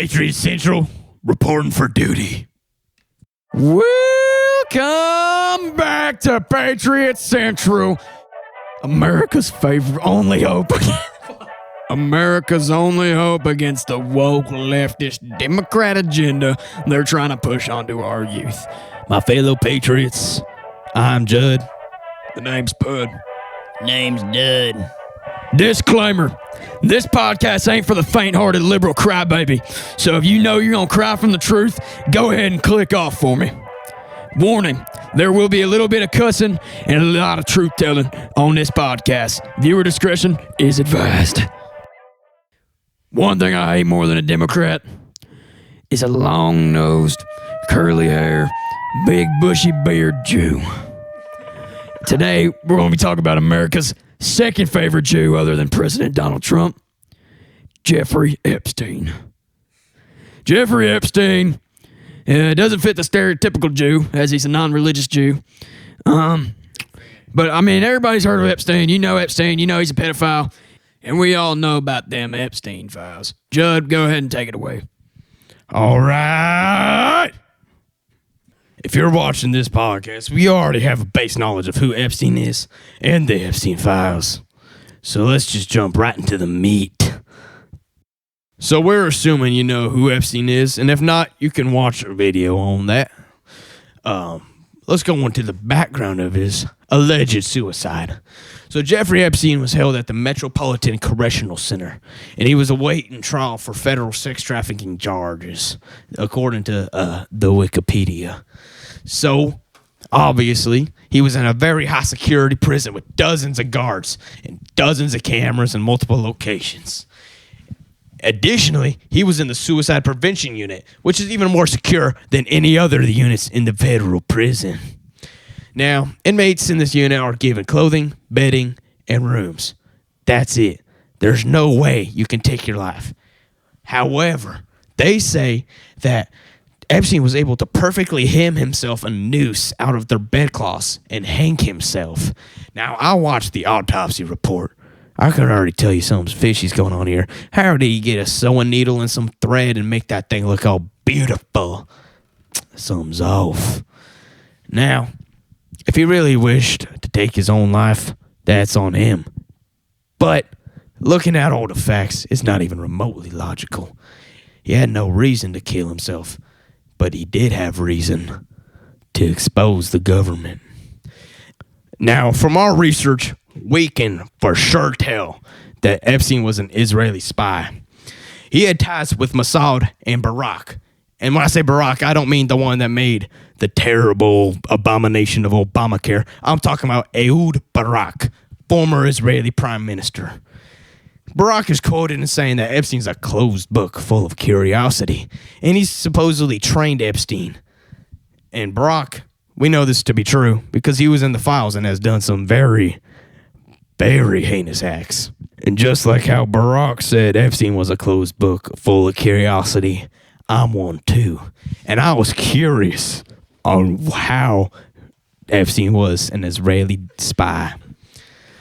Patriot Central, reporting for duty. Welcome back to Patriot Central, America's only hope. America's only hope against the woke leftist Democrat agenda they're trying to push onto our youth. My fellow patriots, I'm Judd. The name's Bud. Name's Dud. Disclaimer, this podcast ain't for the faint-hearted liberal crybaby, so if you know you're gonna cry from the truth, go ahead and click off for me. Warning, there will be a little bit of cussing and a lot of truth-telling on this podcast. Viewer discretion is advised. One thing I hate more than a Democrat is a long-nosed, curly hair, big bushy beard Jew. Today, we're going to be talking about America's second favorite Jew other than President Donald Trump, Jeffrey Epstein. Jeffrey Epstein doesn't fit the stereotypical Jew, as he's a non-religious Jew. But, I mean, everybody's heard of Epstein. You know Epstein. You know he's a pedophile. And we all know about them Epstein files. Judd, go ahead and take it away. All right. If you're watching this podcast, we already have a base knowledge of who Epstein is and the Epstein files. So let's just jump right into the meat. So we're assuming you know who Epstein is, and if not, you can watch a video on that. Let's go into the background of his alleged suicide. So Jeffrey Epstein was held at the Metropolitan Correctional Center, and he was awaiting trial for federal sex trafficking charges, according to the Wikipedia. So, obviously, he was in a very high-security prison with dozens of guards and dozens of cameras in multiple locations. Additionally, he was in the Suicide Prevention Unit, which is even more secure than any other of the units in the federal prison. Now, inmates in this unit are given clothing, bedding, and rooms. That's it. There's no way you can take your life. However, they say that Epstein was able to perfectly hem himself a noose out of their bedcloths and hang himself. Now, I watched the autopsy report. I can already tell you something's fishy's going on here. How did he get a sewing needle and some thread and make that thing look all beautiful? Something's off. Now, if he really wished to take his own life, that's on him. But looking at all the facts, it's not even remotely logical. He had no reason to kill himself, but he did have reason to expose the government. Now, from our research, we can for sure tell that Epstein was an Israeli spy. He had ties with Mossad and Barack. And when I say Barack, I don't mean the one that made the terrible abomination of Obamacare. I'm talking about Ehud Barak, former Israeli prime minister. Barack is quoted in saying that Epstein's a closed book full of curiosity, and he's supposedly trained Epstein. And Barack, we know this to be true because he was in the files and has done some very, very heinous acts. And just like how Barack said Epstein was a closed book full of curiosity, I'm one too. And I was curious on how Epstein was an Israeli spy.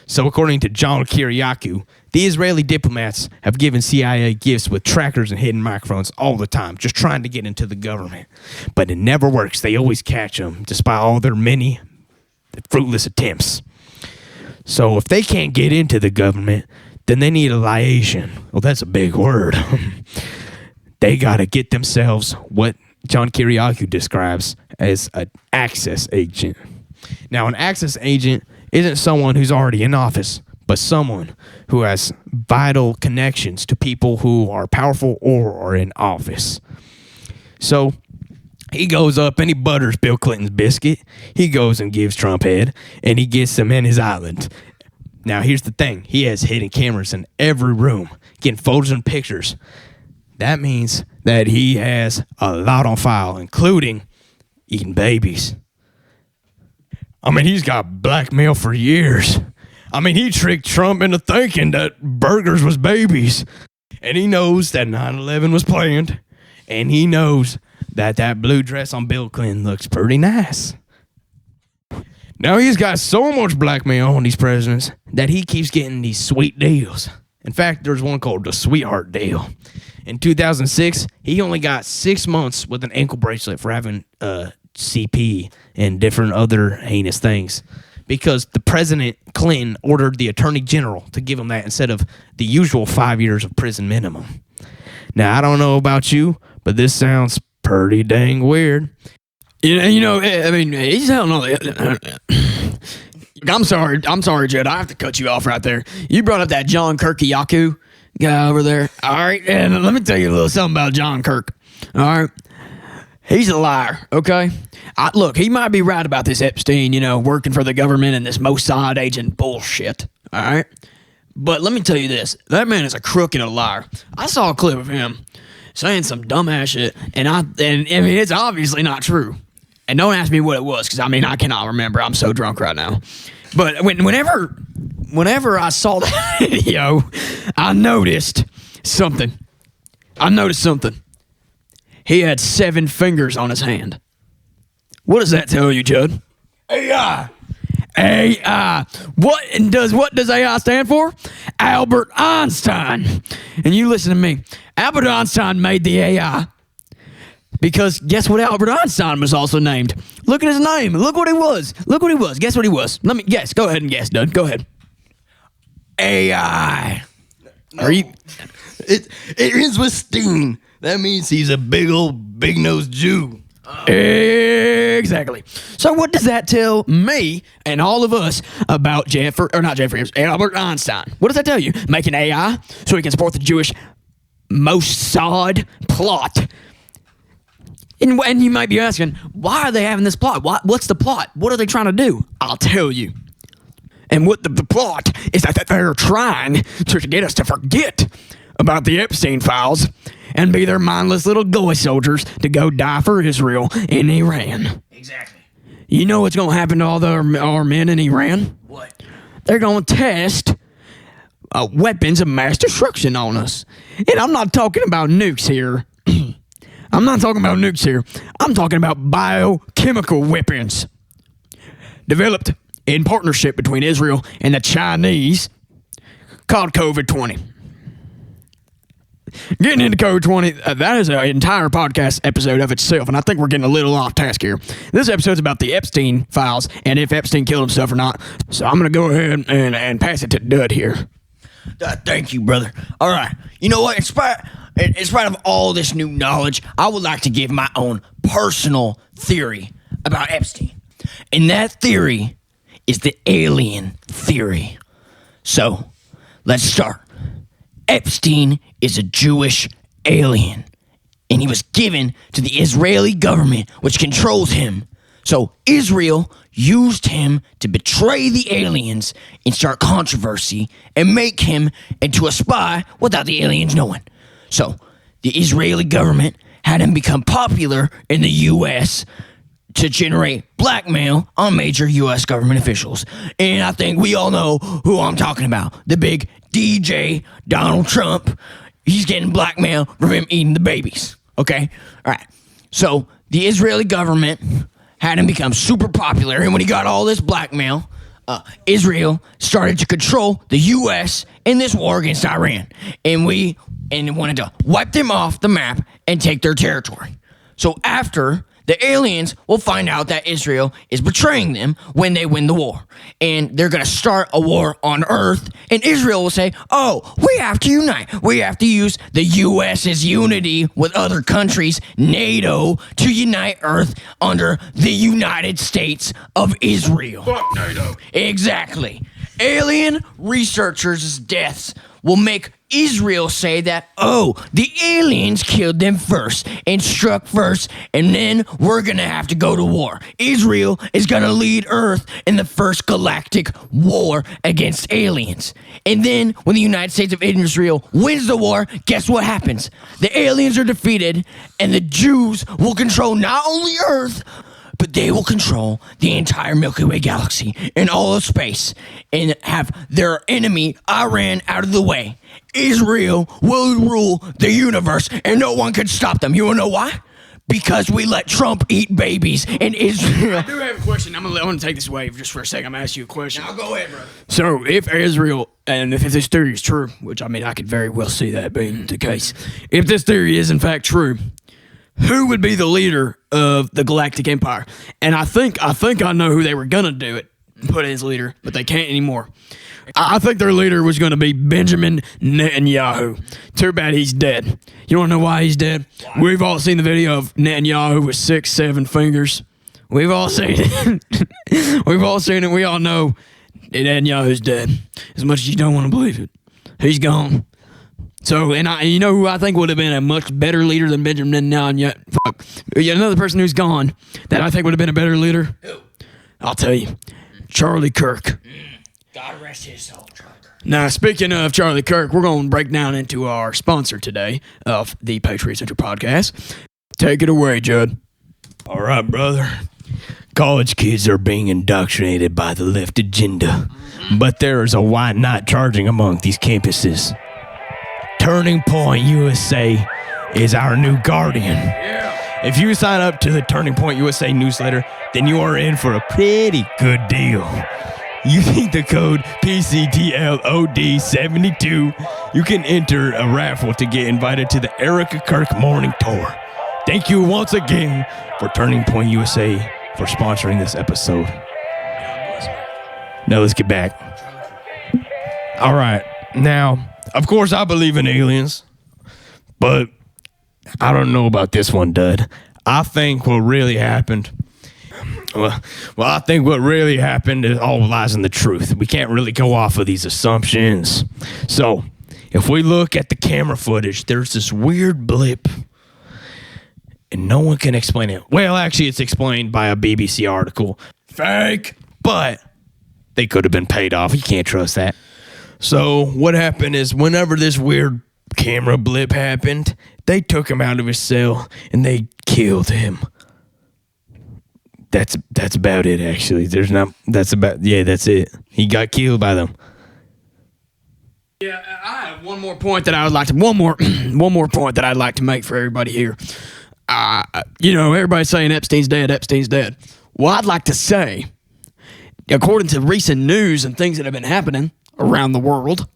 So according to John Kiriakou, the Israeli diplomats have given CIA gifts with trackers and hidden microphones all the time, just trying to get into the government. But it never works. They always catch them, despite all their many fruitless attempts. So if they can't get into the government, then they need a liaison. Well, that's a big word. They got to get themselves what John Kiriakou describes as an access agent. Now, an access agent isn't someone who's already in office, but someone who has vital connections to people who are powerful or are in office. So he goes up and he butters Bill Clinton's biscuit. He goes and gives Trump head, and he gets him in his island. Now, here's the thing. He has hidden cameras in every room, getting photos and pictures. That means that he has a lot on file, including eating babies. I mean, he's got blackmail for years. I mean, he tricked Trump into thinking that burgers was babies. And he knows that 9/11 was planned. And he knows that that blue dress on Bill Clinton looks pretty nice. Now he's got so much blackmail on these presidents that he keeps getting these sweet deals. In fact, there's one called the Sweetheart Deal. In 2006, he only got 6 months with an ankle bracelet for having CP and different other heinous things, because the President Clinton ordered the Attorney General to give him that instead of the usual 5 years of prison minimum. Now, I don't know about you, but this sounds pretty dang weird. You know, I mean, he's hell no. I'm sorry, Judd. I have to cut you off right there. You brought up that John Kirkiyaku guy over there. All right, and let me tell you a little something about John Kirk. All right, he's a liar. Okay, look, he might be right about this Epstein, working for the government and this Mossad agent bullshit. All right, but let me tell you this: that man is a crook and a liar. I saw a clip of him saying some dumbass shit, and I mean, it's obviously not true. And don't ask me what it was, because I cannot remember. I'm so drunk right now. But whenever I saw that video, I noticed something. He had 7 fingers on his hand. What does that tell you, Judd? AI. What does AI stand for? Albert Einstein. And you listen to me. Albert Einstein made the AI. Because guess what Albert Einstein was also named? Look at his name. Look what he was. Guess what he was? Let me guess. Go ahead and guess, Doug. Go ahead. AI. No. Are you? It ends with Steen. That means he's a big-nosed Jew. Exactly. So what does that tell me and all of us about Albert Einstein? What does that tell you? Make an AI so he can support the Jewish Mossad plot. And you might be asking, why are they having this plot? What's the plot? What are they trying to do? I'll tell you. And what the plot is that they're trying to get us to forget about the Epstein files and be their mindless little goy soldiers to go die for Israel in Iran. Exactly. You know what's going to happen to all our men in Iran? What? They're going to test weapons of mass destruction on us. And I'm not talking about nukes here. I'm talking about biochemical weapons developed in partnership between Israel and the Chinese, called COVID-20. Getting into COVID-20, that is an entire podcast episode of itself, and I think we're getting a little off task here. This episode's about the Epstein files and if Epstein killed himself or not, so I'm going to go ahead and pass it to Dud here. Thank you, brother. All right. You know what? In spite of all this new knowledge, I would like to give my own personal theory about Epstein. And that theory is the alien theory. So, let's start. Epstein is a Jewish alien, and he was given to the Israeli government, which controls him. So, Israel used him to betray the aliens and start controversy and make him into a spy without the aliens knowing. So, the Israeli government had him become popular in the U.S. to generate blackmail on major U.S. government officials. And I think we all know who I'm talking about. The big DJ, Donald Trump. He's getting blackmail from him eating the babies. Okay? All right. So, the Israeli government had him become super popular. And when he got all this blackmail, Israel started to control the U.S. in this war against Iran. And wanted to wipe them off the map and take their territory. So after, the aliens will find out that Israel is betraying them when they win the war. And they're going to start a war on Earth. And Israel will say, oh, we have to unite. We have to use the U.S.'s unity with other countries, NATO, to unite Earth under the United States of Israel. Fuck NATO. Exactly. Alien researchers' deaths will make Israel say that, oh, the aliens killed them first and struck first, and then we're going to have to go to war. Israel is going to lead Earth in the first galactic war against aliens. And then when the United States of Israel wins the war, guess what happens? The aliens are defeated, and the Jews will control not only Earth, but they will control the entire Milky Way galaxy and all of space and have their enemy, Iran, out of the way. Israel will rule the universe and no one can stop them. You wanna know why? because we let Trump eat babies in Israel. I do have a question. I'm gonna take this away just for a second. I'm gonna ask you a question. Now go ahead, bro. So, if Israel, and if this theory is true, which I mean, I could very well see that being the case, if this theory is in fact true, who would be the leader of the Galactic Empire? And I think I know who they were gonna do it, put as leader, but they can't anymore. I think their leader was going to be Benjamin Netanyahu. Too bad he's dead. You want to know why he's dead? Why? We've all seen the video of Netanyahu with 6, 7 fingers. We've all seen it. We've all seen it. We all know Netanyahu's dead. As much as you don't want to believe it, he's gone. So, you know who I think would have been a much better leader than Benjamin Netanyahu? Fuck. Yet another person who's gone that I think would have been a better leader. Who? I'll tell you, Charlie Kirk. God rest his soul, Charlie Kirk. Now, speaking of Charlie Kirk, we're going to break down into our sponsor today of the Patriot Central podcast. Take it away, Judd. All right, brother. College kids are being indoctrinated by the left agenda, but there is a why not charging among these campuses. Turning Point USA is our new guardian. If you sign up to the Turning Point USA newsletter, then you are in for a pretty good deal. Using the code PCTLOD72, you can enter a raffle to get invited to the Erica Kirk Morning Tour. Thank you once again for Turning Point USA for sponsoring this episode. Now let's get back. All right. Now, of course, I believe in aliens, but I don't know about this one, Dud. I think what really happened... Well, I think what really happened is all lies in the truth. We can't really go off of these assumptions. So, if we look at the camera footage, there's this weird blip, and no one can explain it. Well, actually, it's explained by a BBC article. Fake! But they could have been paid off. You can't trust that. So, what happened is whenever this weird camera blip happened, they took him out of his cell, and they killed him. That's about it, actually. That's it. He got killed by them. Yeah, I have one more point that I would like to, one more point that I'd like to make for everybody here. Everybody's saying Epstein's dead. Well, I'd like to say, according to recent news and things that have been happening around the world,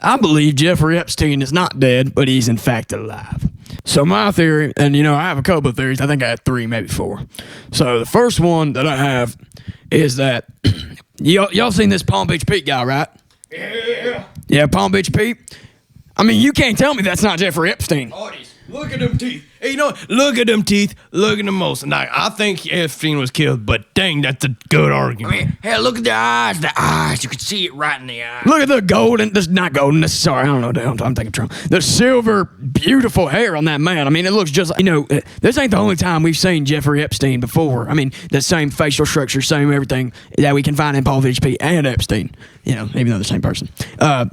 I believe Jeffrey Epstein is not dead, but he's in fact alive. So my theory, and I have a couple of theories. I think I had 3, maybe 4. So the first one that I have is that y'all seen this Palm Beach Pete guy, right? Yeah. Yeah, Palm Beach Pete. I mean, you can't tell me that's not Jeffrey Epstein. Look at them teeth. Hey, look at them teeth. Look at them most. Now, I think Epstein was killed, but dang, that's a good argument. I mean, hey, look at the eyes. The eyes. You can see it right in the eye. Look at the golden. This not golden. Sorry, I don't know. I'm thinking Trump. The silver, beautiful hair on that man. I mean, it looks just like, this ain't the only time we've seen Jeffrey Epstein before. I mean, the same facial structure, same everything that we can find in Paul VHP and Epstein. Even though they're the same person.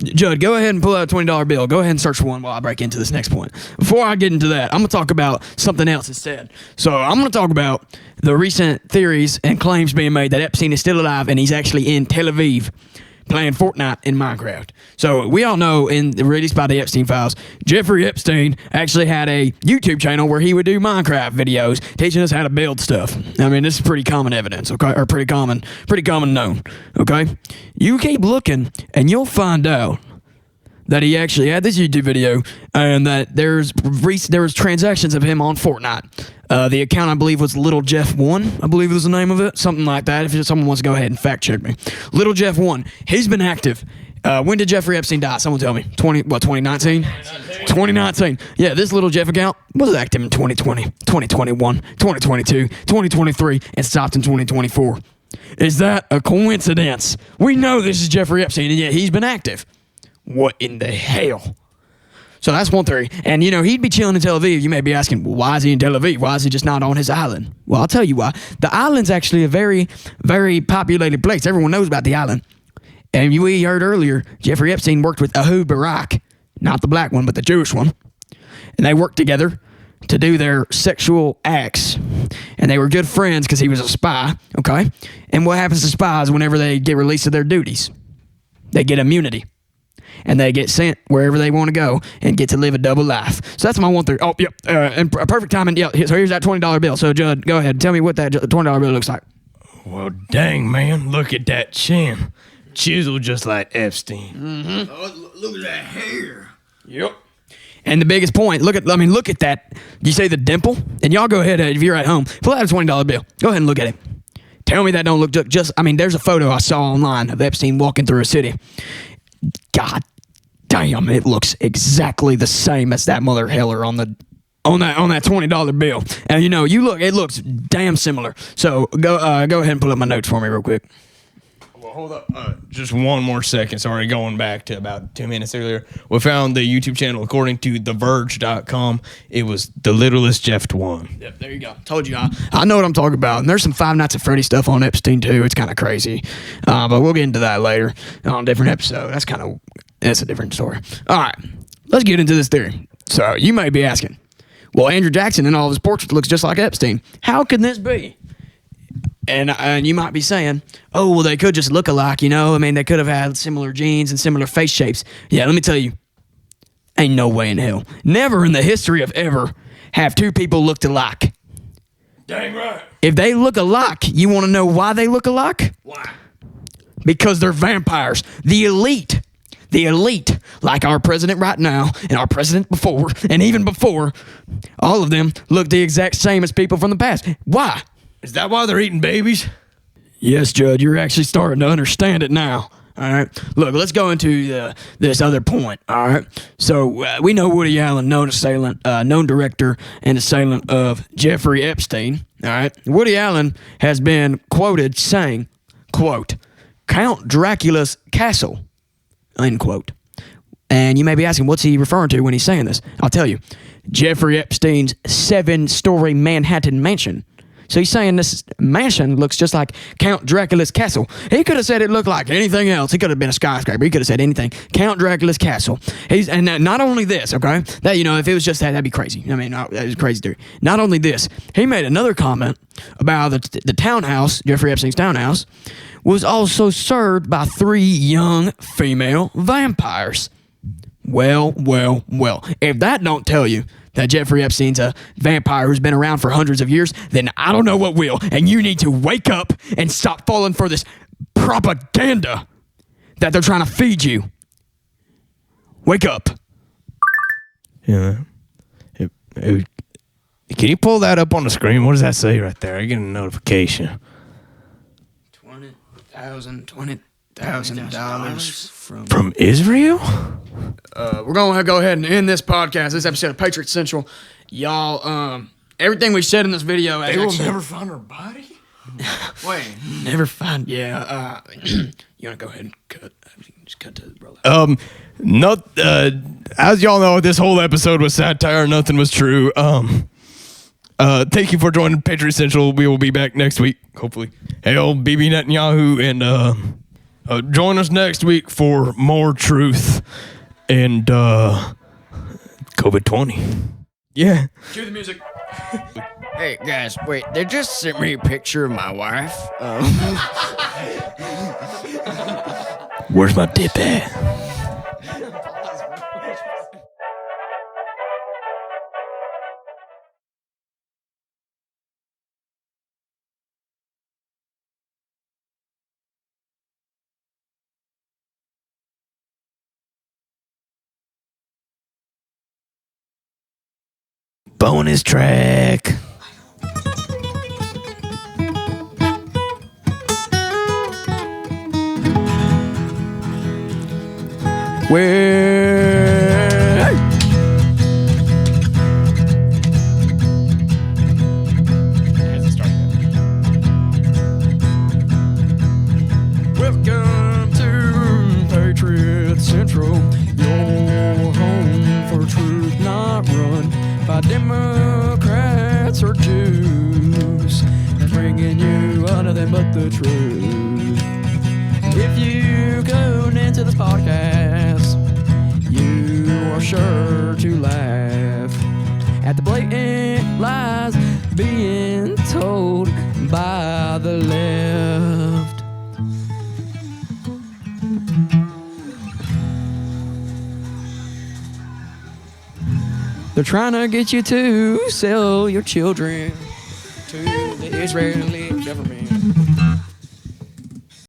Judd, go ahead and pull out a $20 bill. Go ahead and search for one while I break into this next point. Before I get into that, I'm going to talk about something else instead. So I'm going to talk about the recent theories and claims being made that Epstein is still alive and he's actually in Tel Aviv playing Fortnite in Minecraft. So we all know, released by the Epstein files, Jeffrey Epstein actually had a YouTube channel where he would do Minecraft videos teaching us how to build stuff. I mean, this is pretty common evidence, okay? Or pretty common known, okay? You keep looking and you'll find out that he actually had this YouTube video and that there was transactions of him on Fortnite. The account, I believe, was Little Jeff 1, I believe was the name of it, something like that. If someone wants to go ahead and fact check me. Little Jeff 1, he's been active. When did Jeffrey Epstein die? Someone tell me. 2019? 2019. Yeah, this Little Jeff account was active in 2020, 2021, 2022, 2023, and stopped in 2024. Is that a coincidence? We know this is Jeffrey Epstein, and yet he's been active. What in the hell? So that's one theory. And, he'd be chilling in Tel Aviv. You may be asking, well, why is he in Tel Aviv? Why is he just not on his island? Well, I'll tell you why. The island's actually a very, very populated place. Everyone knows about the island. And we heard earlier, Jeffrey Epstein worked with Ehud Barak, not the black one, but the Jewish one. And they worked together to do their sexual acts. And they were good friends because he was a spy, okay? And what happens to spies whenever they get released to their duties? They get immunity. and they get sent wherever they want to go and get to live a double life. So that's my one theory. Oh, yep. And a perfect timing. Yeah. So here's that $20 bill. So, Judd, go ahead. Tell me what that $20 bill looks like. Well, dang, man. Look at that chin. Chiseled just like Epstein. Mm-hmm. Oh, look at that hair. Yep. And the biggest point, look at that. You say the dimple? And y'all go ahead, if you're at home, pull out a $20 bill. Go ahead and look at it. Tell me that don't look there's a photo I saw online of Epstein walking through a city. God damn, it looks exactly the same as that mother heller on that $20 bill. And it looks damn similar. So go ahead and pull up my notes for me real quick. Well, hold up. Just one more second. Sorry, going back to about 2 minutes earlier. We found the YouTube channel, according to TheVerge.com. It was the littlest Jeff one. Yep, there you go. Told you. I know what I'm talking about. And there's some Five Nights at Freddy's stuff on Epstein, too. It's kind of crazy. But we'll get into that later on a different episode. That's a different story. All right, let's get into this theory. So you may be asking, well, Andrew Jackson in all of his portraits looks just like Epstein. How can this be? And you might be saying, oh, well, they could just look alike, they could have had similar genes and similar face shapes. Yeah, let me tell you, ain't no way in hell. Never in the history of ever have two people looked alike. Dang right. If they look alike, you want to know why they look alike? Why? Because they're vampires. The elite, like our president right now and our president before, and even before, all of them look the exact same as people from the past. Why? Is that why they're eating babies? Yes, Judd, you're actually starting to understand it now. All right. Look, let's go into this other point. All right. So we know Woody Allen, known director and assailant of Jeffrey Epstein. All right. Woody Allen has been quoted saying, quote, "Count Dracula's castle," end quote. And you may be asking, what's he referring to when he's saying this? I'll tell you. Jeffrey Epstein's 7-story Manhattan mansion. So he's saying this mansion looks just like Count Dracula's castle. He could have said it looked like anything else. He could have been a skyscraper. He could have said anything. Count Dracula's castle. And not only this, okay? That, if it was just that'd be crazy. That is crazy theory. Not only this, he made another comment about the townhouse, Jeffrey Epstein's townhouse, was also served by 3 young female vampires. Well. If that don't tell you that Jeffrey Epstein's a vampire who's been around for hundreds of years, then I don't know what will. And you need to wake up and stop falling for this propaganda that they're trying to feed you. Wake up. Yeah. Can you pull that up on the screen? What does that say right there? I get a notification. $20,000 from Israel? We're going to go ahead and end this podcast, this episode of Patriot Central. Y'all, everything we said in this video... They will never find her body? Wait. Never find... Yeah, you want to go ahead and cut? Just cut to the brother. As y'all know, this whole episode was satire. Nothing was true. Thank you for joining Patriot Central. We will be back next week, hopefully. Hail Bibi Netanyahu, and join us next week for more truth and COVID-20. Yeah. Cue the music. Hey, guys, wait. They just sent me a picture of my wife. Where's my dip at? Bonus track. Where? Welcome to Patriot Central, your home for truth not run by Democrats or Jews, bringing you nothing but the truth. If you tune into this podcast, you are sure to laugh at the blatant lies being told by the left. They're trying to get you to sell your children to the Israeli government.